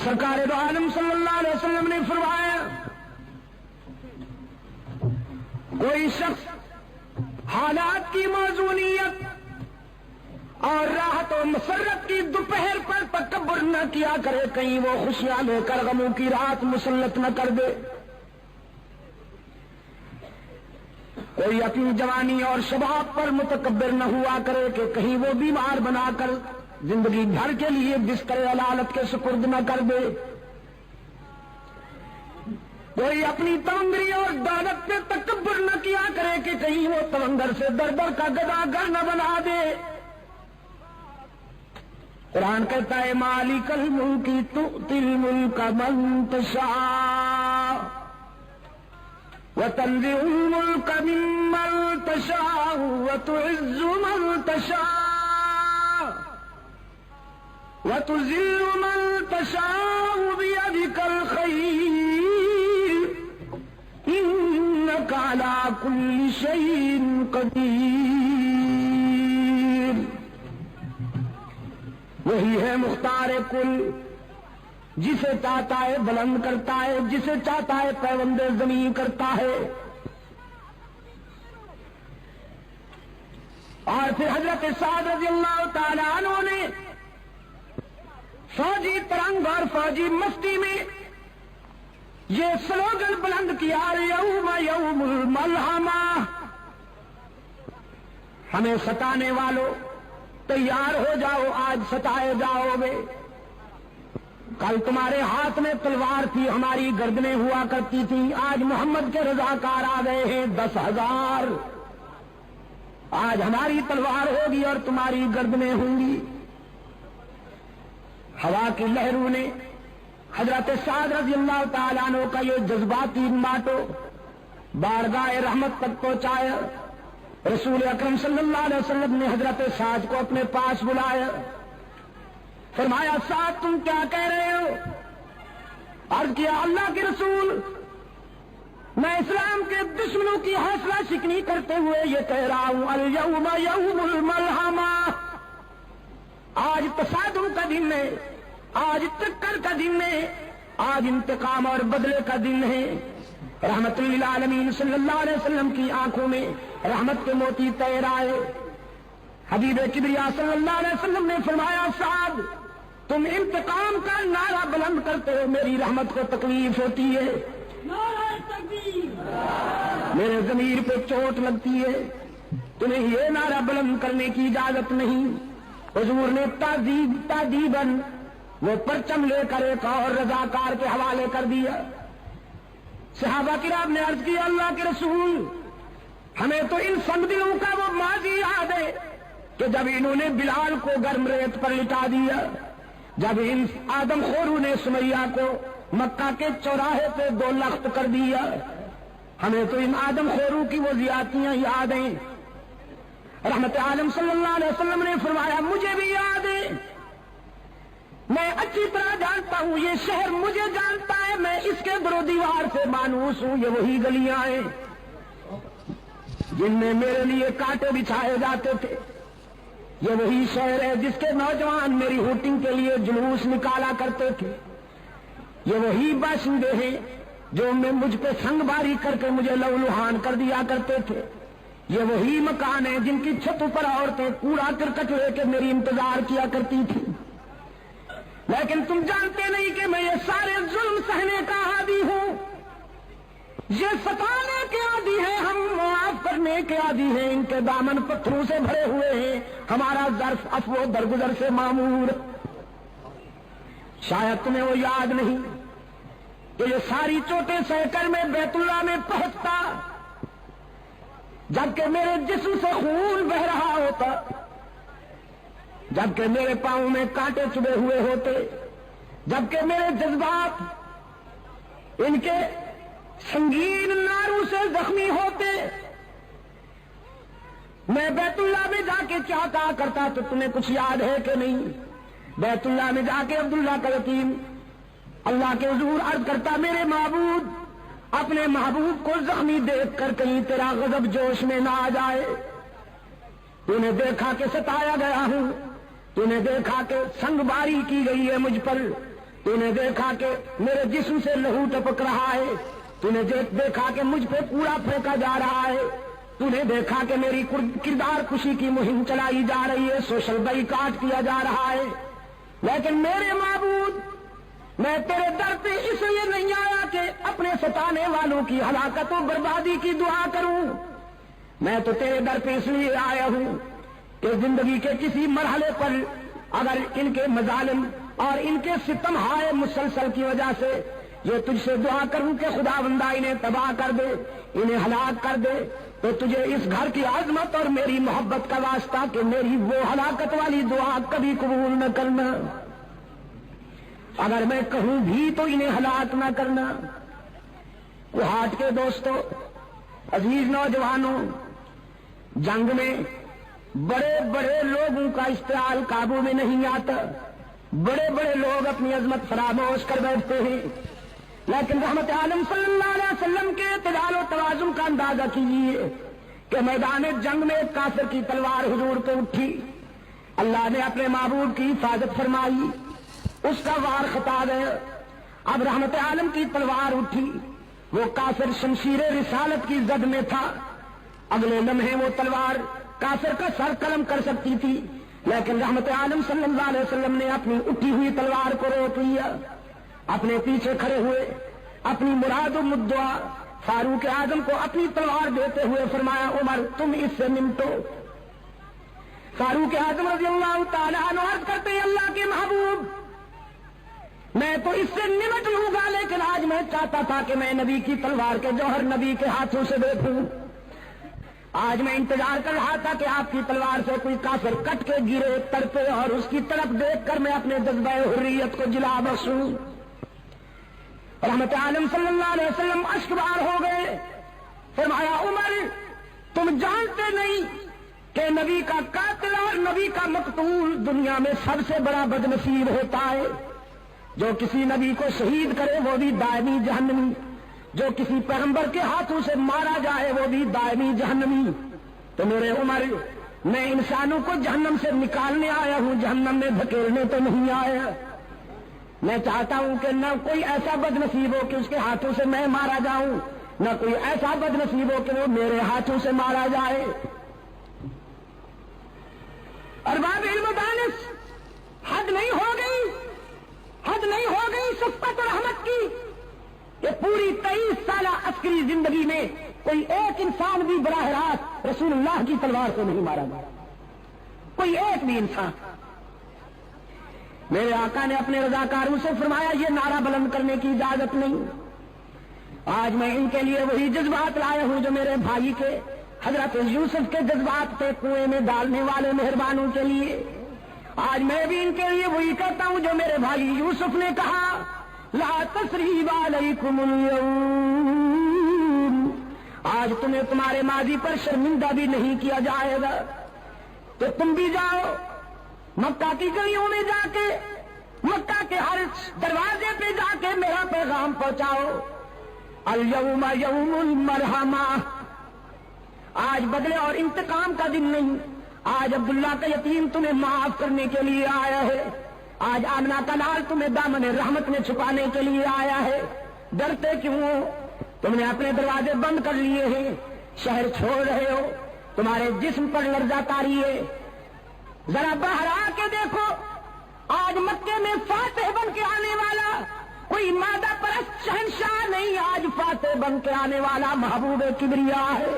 سرکار دو عالم صلی اللہ علیہ وسلم نے فرمایا کوئی شخص حالات کی موزونیت اور راحت و مسرت کی دوپہر پر تکبر نہ کیا کرے، کہیں وہ خوشیاں لے کر غموں کی رات مسلط نہ کر دے۔ کوئی اپنی جوانی اور شباب پر متکبر نہ ہوا کرے کہ کہیں وہ بیمار بنا کر زندگی بھر کے لیے بستر علالت کے سپرد نہ کر دے۔ کوئی اپنی تونگری اور دولت پہ تکبر نہ کیا کرے کہ کہیں وہ تونگر سے در در کا گداگر نہ بنا دے۔ قرآن کہتا ہے مالک الملک تؤتی الملک من تشاء وتنزع الملک ممن تشاء وتعز من تشاء وتذل من تشاء بيدك الخير انك على كل شيء قدير۔ وہی ہے مختار کل، جسے چاہتا ہے بلند کرتا ہے، جسے چاہتا ہے پیوند زمین کرتا ہے۔ اور پھر حضرت سعد رضی اللہ تعالی عنہ نے فوجی ترنگ اور فوجی مستی میں یہ سلوگن بلند کیا یوم یوم الملحمہ، ہمیں ستانے والوں تیار ہو جاؤ، آج ستائے جاؤ گے۔ کل تمہارے ہاتھ میں تلوار تھی، ہماری گردنیں ہوا کرتی تھی، آج محمد کے رضاکار آ گئے ہیں 10,000، آج ہماری تلوار ہوگی اور تمہاری گردنیں ہوں گی۔ ہوا کی لہروں نے حضرت سعد رضی اللہ تعالیٰ عنہ کا یہ جذباتی ماٹو بارگاہ رحمت تک پہنچایا۔ رسول اکرم صلی اللہ علیہ وسلم نے حضرت سعد کو اپنے پاس بلایا، فرمایا سعد تم کیا کہہ رہے ہو؟ عرض کیا اللہ کے رسول میں اسلام کے دشمنوں کی حوصلہ شکنی کرتے ہوئے یہ کہہ رہا ہوں الیوم یوم الملحمہ، آج تصادم کا دن ہے، آج ٹکر کا دن ہے، آج انتقام اور بدلے کا دن ہے۔ رحمت للعالمین صلی اللہ علیہ وسلم کی آنکھوں میں رحمت کے موتی تیر آئے۔ حبیب کبریا صلی اللہ علیہ وسلم نے فرمایا سعد تم انتقام کا نعرہ بلند کرتے ہو، میری رحمت کو تکلیف ہوتی ہے، نعرہ تکبیر، میرے ضمیر پہ چوٹ لگتی ہے، تمہیں یہ نعرہ بلند کرنے کی اجازت نہیں۔ حضور نے تعذیباً وہ پرچم لے کر ایک اور رضاکار کے حوالے کر دیا۔ صحابہ کرام نے عرض کیا اللہ کے رسول ہمیں تو ان سمدلوں کا وہ ماضی یاد ہے کہ جب انہوں نے بلال کو گرم ریت پر لٹا دیا، جب ان آدم خوروں نے سمیہ کو مکہ کے چوراہے پہ 2 لخت کر دیا، ہمیں تو ان آدم خوروں کی وہ زیادتیاں یاد ہیں۔ رحمت عالم صلی اللہ علیہ وسلم نے فرمایا مجھے بھی یاد ہے، میں اچھی طرح جانتا ہوں، یہ شہر مجھے جانتا ہے، میں اس کے در و دیوار سے مانوس ہوں، یہ وہی گلیاں ہیں جن میں میرے لیے کانٹے بچھائے جاتے تھے، یہ وہی شہر ہے جس کے نوجوان میری ہوٹنگ کے لیے جلوس نکالا کرتے تھے، یہ وہی باشندے ہیں جو میں مجھ پہ سنگ باری کر کے مجھے لہولہان کر دیا کرتے تھے، یہ وہی مکان ہیں جن کی چھتوں پر عورتیں کوڑا کرکٹ لے کے میری انتظار کیا کرتی تھی۔ لیکن تم جانتے نہیں کہ میں یہ سارے ظلم سہنے کا عادی ہوں، یہ ستانے کے عادی ہیں، ہم معاف کرنے کے عادی ہیں، ان کے دامن پتھروں سے بھرے ہوئے ہیں، ہمارا ظرف عفو درگزر سے معمور۔ شاید تمہیں وہ یاد نہیں کہ یہ ساری چوٹیں سہ کر میں بیت اللہ میں پہنچتا جبکہ میرے جسم سے خون بہ رہا ہوتا، جبکہ میرے پاؤں میں کانٹے چبھے ہوئے ہوتے، جبکہ میرے جذبات ان کے سنگین ناروں سے زخمی ہوتے، میں بیت اللہ میں جا کے کیا کہا کرتا تو تمہیں کچھ یاد ہے کہ نہیں؟ بیت اللہ میں جا کے عبداللہ کا یتیم اللہ کے حضور عرض کرتا میرے معبود اپنے محبوب کو زخمی دیکھ کر کہیں تیرا غضب جوش میں نہ آ جائے، تو نے دیکھا کہ ستایا گیا ہوں، تو نے دیکھا کہ سنگ باری کی گئی ہے مجھ پر، تو نے دیکھا کہ میرے جسم سے لہو ٹپک رہا ہے، تو نے دیکھا کہ مجھ پہ کوڑا پھینکا جا رہا ہے، تو نے دیکھا کہ میری کردار کشی کی مہم چلائی جا رہی ہے، سوشل بائیکاٹ کیا جا رہا ہے، لیکن میرے معبود میں تیرے در پہ اس لیے نہیں آیا کہ اپنے ستانے والوں کی ہلاکت و بربادی کی دعا کروں، میں تو تیرے در پہ اس لیے آیا ہوں کہ زندگی کے کسی مرحلے پر اگر ان کے مظالم اور ان کے ستم ہائے مسلسل کی وجہ سے یہ تجھ سے دعا کروں کہ خدا بندہ انہیں تباہ کر دے، انہیں ہلاک کر دے، تو تجھے اس گھر کی عظمت اور میری محبت کا واسطہ کہ میری وہ ہلاکت والی دعا کبھی قبول نہ کرنا، اگر میں کہوں بھی تو انہیں ہلاک نہ کرنا۔ کوہاٹ کے دوستوں، عزیز نوجوانوں، جنگ میں بڑے بڑے لوگوں کا اشتعال قابو میں نہیں آتا، بڑے بڑے لوگ اپنی عظمت فراموش کر بیٹھتے ہیں، لیکن رحمت عالم صلی اللہ علیہ وسلم کے اعتدال و توازن کا اندازہ کیجیے کہ میدان جنگ میں ایک کافر کی تلوار حضور پہ اٹھی، اللہ نے اپنے معبود کی حفاظت فرمائی، اس کا وار خطا گیا، اب رحمت عالم کی تلوار اٹھی، وہ کافر شمشیر رسالت کی زد میں تھا، اگلے لمحے وہ تلوار کافر کا سر قلم کر سکتی تھی، لیکن رحمت عالم صلی اللہ علیہ وسلم نے اپنی اٹھی ہوئی تلوار کو روک لیا، اپنے پیچھے کھڑے ہوئے اپنی مراد و مدعا فاروق اعظم کو اپنی تلوار دیتے ہوئے فرمایا، عمر تم اس سے نمٹو۔ فاروق اعظم رضی اللہ تعالیٰ عنہ عرض کرتے ہیں، اللہ کے محبوب میں تو اس سے نمٹ لوں گا، لیکن آج میں چاہتا تھا کہ میں نبی کی تلوار کے جوہر نبی کے ہاتھوں سے دیکھوں، آج میں انتظار کر رہا تھا کہ آپ کی تلوار سے کوئی کافر کٹ کے گرے تڑپے اور اس کی طرف دیکھ کر میں اپنے جذبہ حریت کو جلا بخشوں۔ رحمت عالم صلی اللہ علیہ وسلم اشکبار ہو گئے، فرمایا، عمر تم جانتے نہیں کہ نبی کا قاتل اور نبی کا مقتول دنیا میں سب سے بڑا بدنصیب ہوتا ہے، جو کسی نبی کو شہید کرے وہ بھی دائمی جہنمی، جو کسی پیغمبر کے ہاتھوں سے مارا جائے وہ بھی دائمی جہنمی۔ تو میرے عمر میں انسانوں کو جہنم سے نکالنے آیا ہوں، جہنم میں دھکیلنے تو نہیں آیا، میں چاہتا ہوں کہ نہ کوئی ایسا بدنصیب ہو کہ اس کے ہاتھوں سے میں مارا جاؤں، نہ کوئی ایسا بدنصیب ہو کہ وہ میرے ہاتھوں سے مارا جائے۔ ارباب علم و دانش، حد نہیں ہو گئی، حد نہیں ہو گئی شفقت و رحمت کی کہ پوری 23 سالہ عسکری زندگی میں کوئی ایک انسان بھی براہ راست رسول اللہ کی تلوار کو نہیں مارا گیا، کوئی ایک بھی انسان۔ میرے آقا نے اپنے رضاکاروں سے فرمایا، یہ نعرہ بلند کرنے کی اجازت نہیں، آج میں ان کے لیے وہی جذبات لایا ہوں جو میرے بھائی کے حضرت یوسف کے جذبات پہ کنویں میں ڈالنے والے مہربانوں کے لیے، آج میں بھی ان کے لیے وہی کہتا ہوں جو میرے بھائی یوسف نے کہا، لا تثریب علیکم اليوم، آج تمہیں تمہارے ماضی پر شرمندہ بھی نہیں کیا جائے گا، تو تم بھی جاؤ مکہ کی گلیوں میں جا کے، مکہ کے ہر دروازے پہ جا کے میرا پیغام پہنچاؤ، اليوم یوم المرحمہ، آج بدلے اور انتقام کا دن نہیں، آج عبداللہ کا یتیم تمہیں معاف کرنے کے لیے آیا ہے، آج آمنہ کا لال تمہیں دامن رحمت میں چھپانے کے لیے آیا ہے، ڈرتے کیوں ہو؟ تم نے اپنے دروازے بند کر لیے ہیں، شہر چھوڑ رہے ہو، تمہارے جسم پر لرزہ طاری ہے، ذرا باہر آ کے دیکھو، آج مکے میں فاتح بن کے آنے والا کوئی مادہ پرست شہنشاہ نہیں، آج فاتح بن کے آنے والا محبوب کبریا ہے،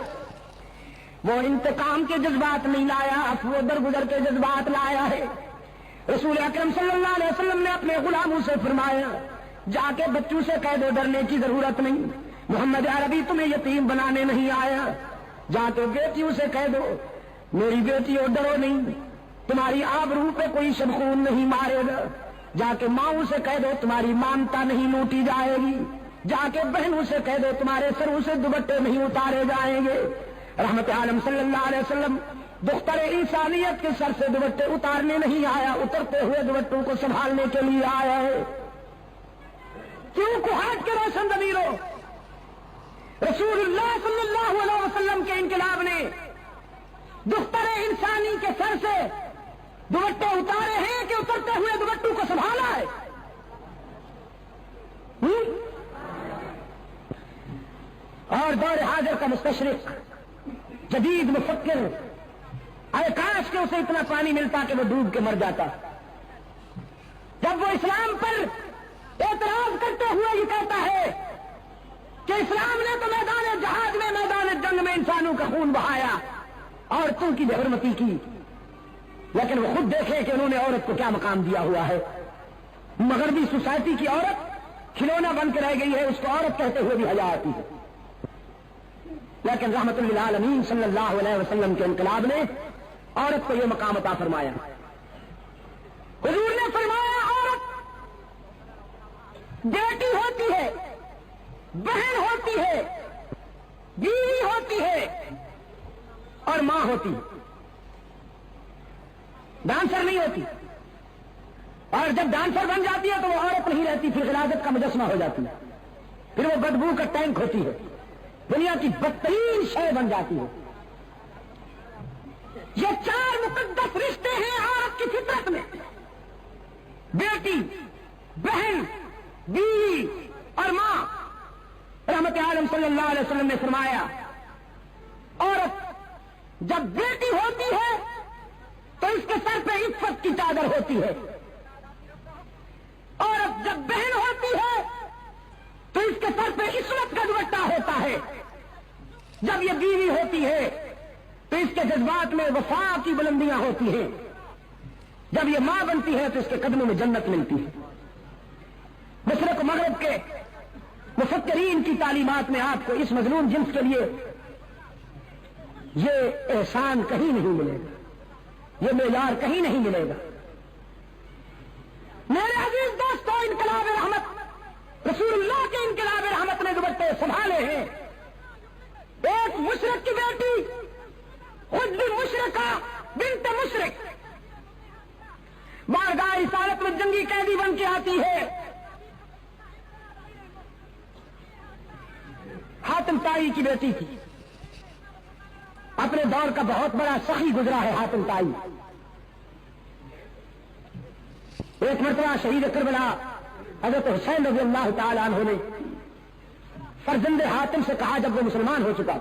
وہ انتقام کے جذبات نہیں لایا، وہ درگزر کے جذبات لایا ہے۔ رسول اکرم صلی اللہ علیہ وسلم نے اپنے غلاموں سے فرمایا، جا کے بچوں سے کہہ دو ڈرنے کی ضرورت نہیں، محمد عربی تمہیں یتیم بنانے نہیں آیا، جا کے بیٹیوں سے کہہ دو میری بیٹیوں ڈرو نہیں، تمہاری آبرو پہ کوئی شبخون نہیں مارے گا، جا کے ماؤں سے کہہ دو تمہاری مامتا نہیں لوٹی جائے گی، جا کے بہنوں سے کہہ دو تمہارے سروں سے دوپٹے نہیں اتارے جائیں گے۔ رحمت عالم صلی اللہ علیہ وسلم دختر انسانیت کے سر سے دوپٹے اتارنے نہیں آیا، اترتے ہوئے دوپٹوں کو سنبھالنے کے لیے آیا ہے۔ کیوں کوہاٹ کے روشن ضمیروں، رسول اللہ صلی اللہ علیہ وسلم کے انقلاب نے دختر انسانی کے سر سے دوپٹے اتارے ہیں کہ اترتے ہوئے دوپٹوں کو سنبھالا ہے؟ اور دور حاضر کا مستشرق، جدید مفکر، ارے کاش کہ اسے اتنا پانی ملتا کہ وہ ڈوب کے مر جاتا. جب وہ اسلام پر اعتراض کرتے ہوئے یہ کہتا ہے کہ اسلام نے تو میدان جہاد میں، میدان جنگ میں انسانوں کا خون بہایا، عورتوں کی بے حرمتی کی، لیکن وہ خود دیکھے کہ انہوں نے عورت کو کیا مقام دیا ہوا ہے. مغربی سوسائٹی کی عورت کھلونا بن کے رہ گئی ہے، اس کو عورت کہتے ہوئے بھی حیا آتی ہے. لیکن رحمت للعالمین صلی اللہ علیہ وسلم کے انقلاب نے عورت کو یہ مقام عطا فرمایا. حضور نے فرمایا عورت بیٹی ہوتی ہے، بہن ہوتی ہے، بیوی ہوتی ہے اور ماں ہوتی ہے، ڈانسر نہیں ہوتی. اور جب ڈانسر بن جاتی ہے تو وہ عورت نہیں رہتی، پھر غلاظت کا مجسمہ ہو جاتی ہے، پھر وہ بدبو کا ٹینک ہوتی ہے، دنیا کی بدترین شے بن جاتی ہے. یہ 4 مقدس رشتے ہیں عورت کی فطرت میں، بیٹی، بہن، بیوی اور ماں. رحمت عالم صلی اللہ علیہ وسلم نے فرمایا عورت جب بیٹی ہوتی ہے تو اس کے سر پہ عفت کی چادر ہوتی ہے، عورت جب بہن ہوتی ہے تو اس کے سر پہ عصمت کا دوپٹہ ہوتا ہے، جب یہ بیوی ہوتی ہے تو اس کے جذبات میں وفا کی بلندیاں ہوتی ہیں، جب یہ ماں بنتی ہے تو اس کے قدموں میں جنت ملتی ہے. مشرق و مغرب کے مفکرین کی تعلیمات میں آپ کو اس مظلوم جنس کے لیے یہ احسان کہیں نہیں ملے گا، یہ معیار کہیں نہیں ملے گا. میرے عزیز دوستوں، انقلاب رحمت، رسول اللہ کے انقلاب رحمت نے دوپٹے سنبھالے ہیں. ایک مشرق کی بیٹی خود بھی مشرقہ بنت مشرق بارگاہ رسالت میں جنگی قیدی بن کے آتی ہے. حاتم طائی کی بیٹی تھی، اپنے دور کا بہت بڑا سخی گزرا ہے حاتم طائی. ایک مرتبہ شہید کربلا حضرت حسین رضی اللہ تعالی عنہ نے فرزند حاتم سے کہا جب وہ مسلمان ہو چکا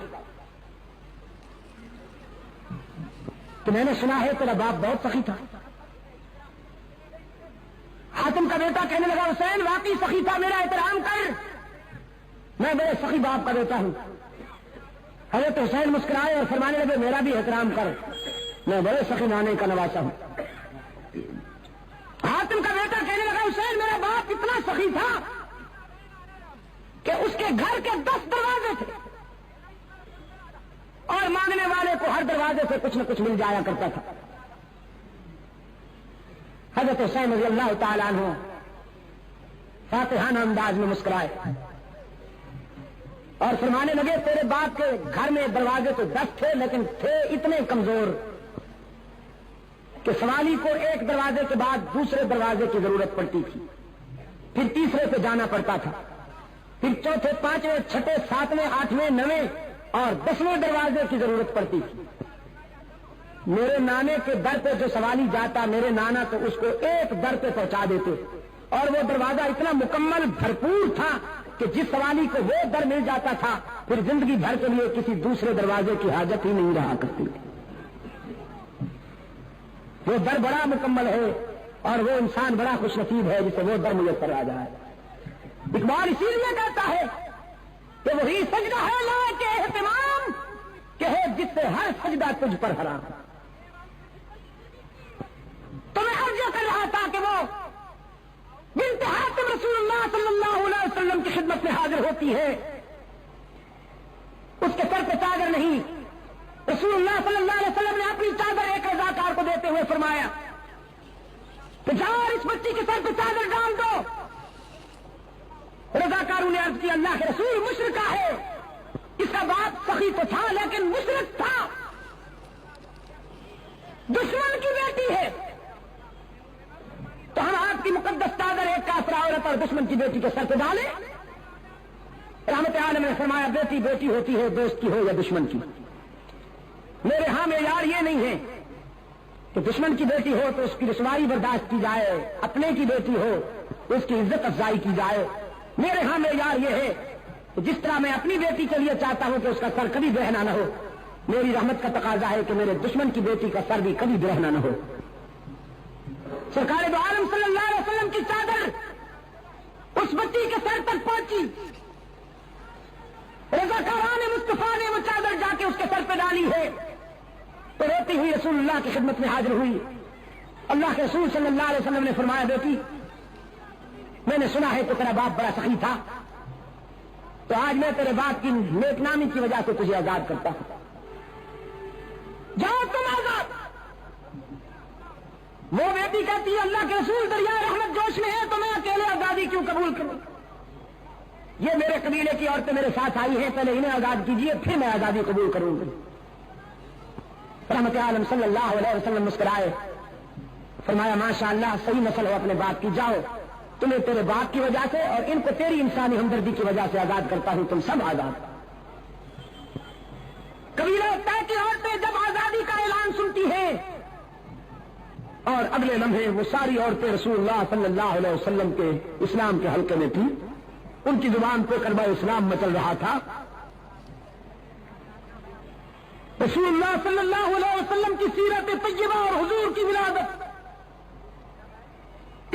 تو میں نے سنا ہے تیرا باپ بہت سخی تھا. حاتم کا بیٹا کہنے لگا حسین واقعی سخی تھا، میرا احترام کر، میں بڑے سخی باپ کا بیٹا ہوں. حضرت حسین مسکرائے اور فرمانے لگے میرا بھی احترام کر، میں بڑے سخی نانے کا نواسا ہوں. حاتم کا بیٹا کہنے لگا حسین میرا باپ اتنا سخی تھا کہ اس کے گھر کے 10 دروازے تھے اور مانگنے والے کو ہر دروازے سے کچھ نہ کچھ مل جایا کرتا تھا. حضرت حسین رضی اللہ تعالیٰ عنہ فاتحانہ انداز میں مسکرائے اور فرمانے لگے تیرے باپ کے گھر میں دروازے تو 10 تھے لیکن تھے اتنے کمزور کہ سوالی کو ایک دروازے کے بعد دوسرے دروازے کی ضرورت پڑتی تھی، پھر تیسرے پہ جانا پڑتا تھا، پھر چوتھے، پانچویں، چھٹے، ساتویں، آٹھویں، 9ویں اور 10ویں دروازے کی ضرورت پڑتی تھی. میرے نانے کے در پہ جو سوالی جاتا میرے نانا تو اس کو ایک در پہ پہنچا دیتے اور وہ دروازہ اتنا مکمل بھرپور تھا کہ جس سوالی کو وہ در مل جاتا تھا پھر زندگی بھر کے لیے کسی دوسرے دروازے کی حاجت ہی نہیں رہا کرتی. وہ در بڑا مکمل ہے اور وہ انسان بڑا خوش نصیب ہے جسے وہ در میسر آ جائے. اقبال اسی لیے کہتا ہے کہ وہی سجدہ ہے لا کے اہتمام کہ ہے جس سے ہر سجدہ تجھ پر حرام. تو میں عرض کر رہا تھا کہ وہ بنت حاتم رسول اللہ صلی اللہ علیہ وسلم کی خدمت میں حاضر ہوتی ہے، اس کے سر پہ چادر نہیں. رسول اللہ صلی اللہ علیہ وسلم نے اپنی چادر ایک رضاکار کو دیتے ہوئے فرمایا کہ جاؤ اس بچی کے سر پہ چادر ڈال دو. رضاکاروں نے عرض کیا اللہ کے رسول مشرکہ ہے، اس کا باپ سخی تو تھا لیکن مشرک تھا، دشمن کی بیٹی ہے، تو ہم آپ کی مقدس چادر ایک کافرہ عورت اور دشمن کی بیٹی کے سر پہ ڈالیں. رحمت عالم نے فرمایا بیٹی بیٹی ہوتی ہے دوست کی ہو یا دشمن کی. میرے ہاں معیار یہ نہیں ہے کہ دشمن کی بیٹی ہو تو اس کی رسوائی برداشت کی جائے، اپنے کی بیٹی ہو تو اس کی عزت افزائی کی جائے. میرے ہاں معیار یہ ہے تو جس طرح میں اپنی بیٹی کے لیے چاہتا ہوں کہ اس کا سر کبھی برہنہ نہ ہو، میری رحمت کا تقاضا ہے کہ میرے دشمن کی بیٹی کا سر بھی کبھی برہنہ نہ ہو۔ سرکار دو عالم صلی اللہ علیہ وسلم کی چادر اس بچی کے سر تک پہنچی، رضاکاران مصطفیٰ نے وہ چادر جا کے اس کے سر پہ ڈالی ہے تو روتی ہوئی رسول اللہ کی خدمت میں حاضر ہوئی۔ اللہ کے رسول صلی اللہ علیہ وسلم نے فرمایا، بیٹی میں نے سنا ہے کہ تیرا باپ بڑا سخی تھا، تو آج میں تیرے باپ کی نیک نامی کی وجہ سے تجھے آزاد کرتا ہوں، جاؤ تم آزاد۔ وہ بیٹی کہتی ہے، اللہ کے رسول دریا رحمت جوش میں ہے تو میں اکیلے آزادی کیوں قبول کروں؟ یہ میرے قبیلے کی عورتیں میرے ساتھ آئی ہیں، پہلے انہیں آزاد کیجیے پھر میں آزادی قبول کروں گی۔ رحمت عالم صلی اللہ علیہ وسلم مسکرائے، فرمایا ماشاء اللہ صحیح نسل ہو اپنے باپ کی، جاؤ تمہیں تیرے باپ کی وجہ سے اور ان کو تیری انسانی ہمدردی کی وجہ سے آزاد کرتا ہوں، تم سب آزاد۔ قبیلہ طے کی عورتیں جب آزادی کا اعلان سنتی ہیں اور اگلے لمحے وہ ساری عورتیں رسول اللہ صلی اللہ علیہ وسلم کے اسلام کے حلقے میں تھیں، ان کی زبان پہ کلمہ اسلام مچل رہا تھا۔ رسول اللہ صلی اللہ علیہ وسلم کی سیرت طیبہ اور حضور کی ولادت،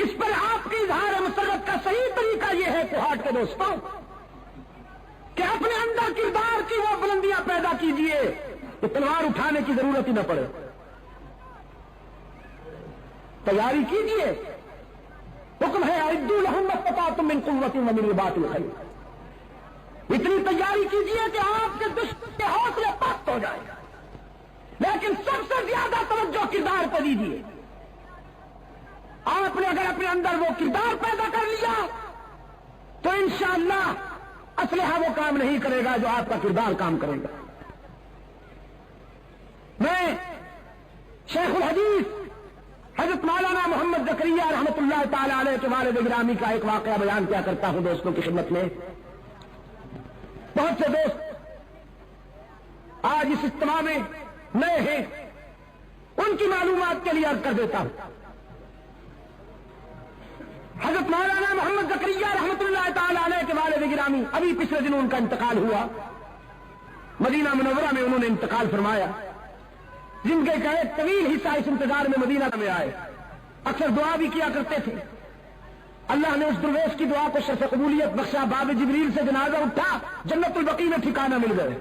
اس پر آپ کی اظہار مسرت کا صحیح طریقہ یہ ہے کوہاٹ کے دوستوں کہ اپنے اندر کردار کی وہ بلندیاں پیدا کیجیے کہ تلوار اٹھانے کی ضرورت ہی نہ پڑے، تیاری کیجیے۔ حکم ہے اعدوا لهم ما استطعتم من قوة ومن رباط الخيل، اتنی تیاری کیجیے کہ آپ کے دشمن کے حوصلے پست ہو جائیں، لیکن سب سے زیادہ توجہ کردار پہ دیجیے۔ آپ نے اگر اپنے اندر وہ کردار پیدا کر لیا تو انشاءاللہ اسلحہ وہ کام نہیں کرے گا جو آپ کا کردار کام کرے گا۔ میں شیخ الحدیث حضرت مولانا محمد زکریا رحمۃ اللہ تعالی علیہ کے والد گرامی کا ایک واقعہ بیان کیا کرتا ہوں دوستوں کی خدمت میں۔ بہت سے دوست آج اس اجتماع میں نئے ہیں، ان کی معلومات کے لیے عرض کر دیتا ہوں۔ حضرت مولانا محمد زکریا رحمۃ اللہ تعالی علیہ کے والد گرامی، ابھی پچھلے دنوں ان کا انتقال ہوا، مدینہ منورہ میں انہوں نے انتقال فرمایا۔ زندگی کا ایک طویل حصہ اس انتظار میں مدینہ میں آئے، اکثر دعا بھی کیا کرتے تھے۔ اللہ نے اس درویش کی دعا کو شرف قبولیت بخشا، باب جبریل سے جنازہ اٹھا، جنت البقیع میں ٹھکانہ مل گئے۔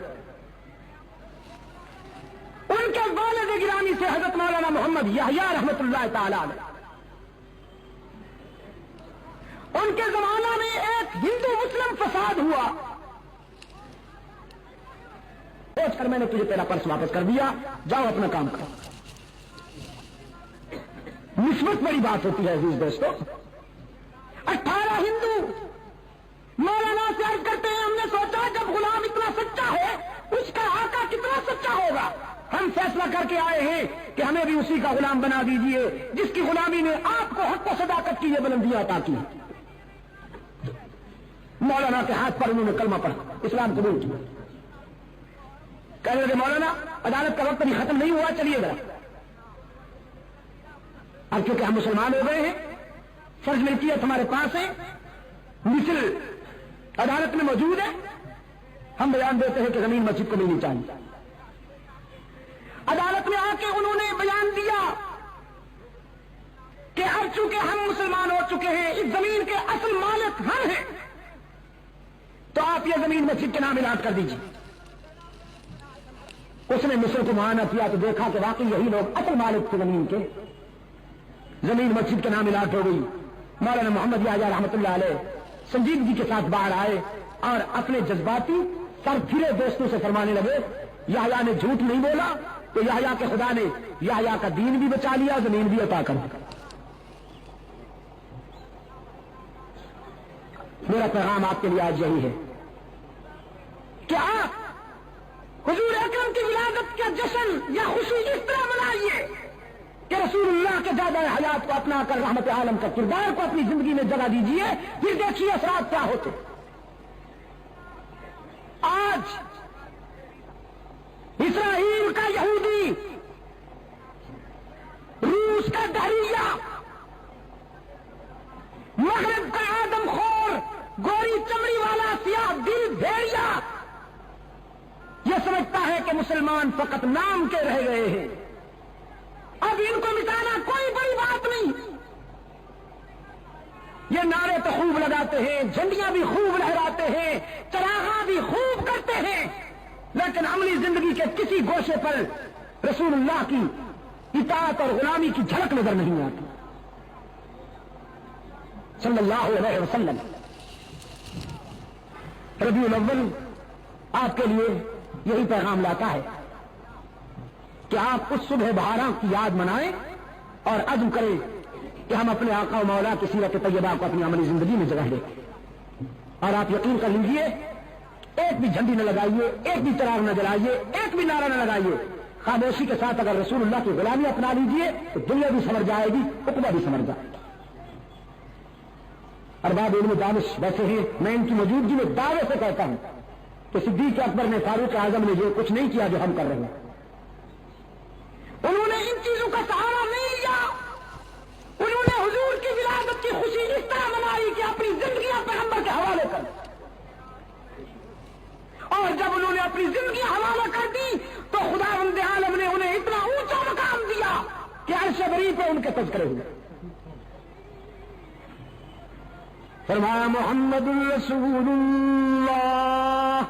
ان کے والد گرامی سے حضرت مولانا محمد یحییٰ رحمۃ اللہ تعالی علیہ، ان کے زمانہ میں ایک ہندو مسلم فساد ہوا، سوچ کر میں نے تجھے تیرا پرس واپس کر دیا، جاؤ اپنا کام کرو۔ نسبت بڑی بات ہوتی ہے عزیز دوستو۔ 18 ہندو مولانا سے عرض کرتے ہیں، ہم نے سوچا جب غلام اتنا سچا ہے اس کا آقا کتنا سچا ہوگا، ہم فیصلہ کر کے آئے ہیں کہ ہمیں بھی اسی کا غلام بنا دیجئے جس کی غلامی نے آپ کو حق و صداقت کی یہ بلندیاں عطا کی۔ مولانا کے ہاتھ پر انہوں نے کلمہ پڑھا، اسلام قبول کیا۔ کہنے لگے مولانا عدالت کا وقت ابھی ختم نہیں ہوا، چلیے ذرا۔ اب کیونکہ ہم مسلمان ہو گئے ہیں، فرض ملکیت ہمارے پاس ہے، مثل عدالت میں موجود ہے، ہم بیان دیتے ہیں کہ زمین مسجد کو ملنی چاہیے۔ عدالت میں آ کے انہوں نے بیان دیا کہ اب چونکہ ہم مسلمان ہو چکے ہیں، اس زمین کے اصل مالک ہم ہیں، تو آپ یہ زمین مسجد کے نام الاٹ کر دیجیے۔ اس نے مصر کو معائنہ کیا تو دیکھا کہ واقعی یہی لوگ اصل مالک تھے زمین کے، زمین مسجد کے نام الاٹ ہو گئی۔ مولانا محمد یحییٰ رحمۃ اللہ علیہ سنجیدگی کے ساتھ باہر آئے اور اپنے جذباتی سر پھرے دوستوں سے فرمانے لگے، یحییٰ نے جھوٹ نہیں بولا تو یحییٰ کے خدا نے یحییٰ کا دین بھی بچا لیا، زمین بھی عطا کر دی۔ میرا پیغام آپ کے لیے آج یہی ہے کہ آپ حضور اکرم کی ولادت کا جشن یا خوشی اس طرح منائیے کہ رسول اللہ کے زیادہ حیات کو اپنا کر رحمت عالم کا کردار کو اپنی زندگی میں جگہ دیجیے، پھر دیکھیے اثرات کیا ہوتے۔ آج اسرائیل کا یہودی، روس کا دہریہ، مغرب کا آدم خور، گوری چمڑی والا، سیاہ دل مسلمان فقط نام کے رہ گئے ہیں. اب ان کو مٹانا کوئی بڑی بات نہیں. یہ نعرے تو خوب لگاتے ہیں, جھنڈیاں بھی خوب لہراتے ہیں, چراغاں بھی خوب کرتے ہیں, لیکن عملی زندگی کے کسی گوشے پر رسول اللہ کی اطاعت اور غلامی کی جھلک نظر نہیں آتی صلی اللہ علیہ وسلم. ربیع الاول آپ کے لیے یہی پیغام لاتا ہے کہ آپ اس صبح بہاراں کی یاد منائیں اور عزم کریں کہ ہم اپنے آقا و مولا کی سیرت طیبہ کو اپنی عملی زندگی میں جگہ دیں. اور آپ یقین کر لیجئے, ایک بھی جھنڈی نہ لگائیے, ایک بھی چراغ نہ جلائیے, ایک بھی نعرہ نہ لگائیے. خاموشی کے ساتھ اگر رسول اللہ کی غلامی اپنا لیجئے تو دنیا بھی سمجھ جائے گی, عقبہ بھی سمجھ جائے گی. ارباب علم دانش ویسے ہیں, میں ان کی موجودگی میں دعوے سے کہتا ہوں کہ صدیق اکبر نے, فاروق اعظم نے جو کچھ نہیں کیا جو ہم کر رہے ہیں, انہوں نے ان چیزوں کا سہارا نہیں لیا. انہوں نے حضور کی ولادت کی خوشی اس طرح منائی کہ اپنی زندگیاں پیغمبر کے حوالے کر, اور جب انہوں نے اپنی زندگی حوالے کر دی تو خداوند عالم نے انہیں اتنا اونچا مقام دیا کہ عرش بری پہ ان کے تذکرے ہوئے. فرمایا محمد رسول اللہ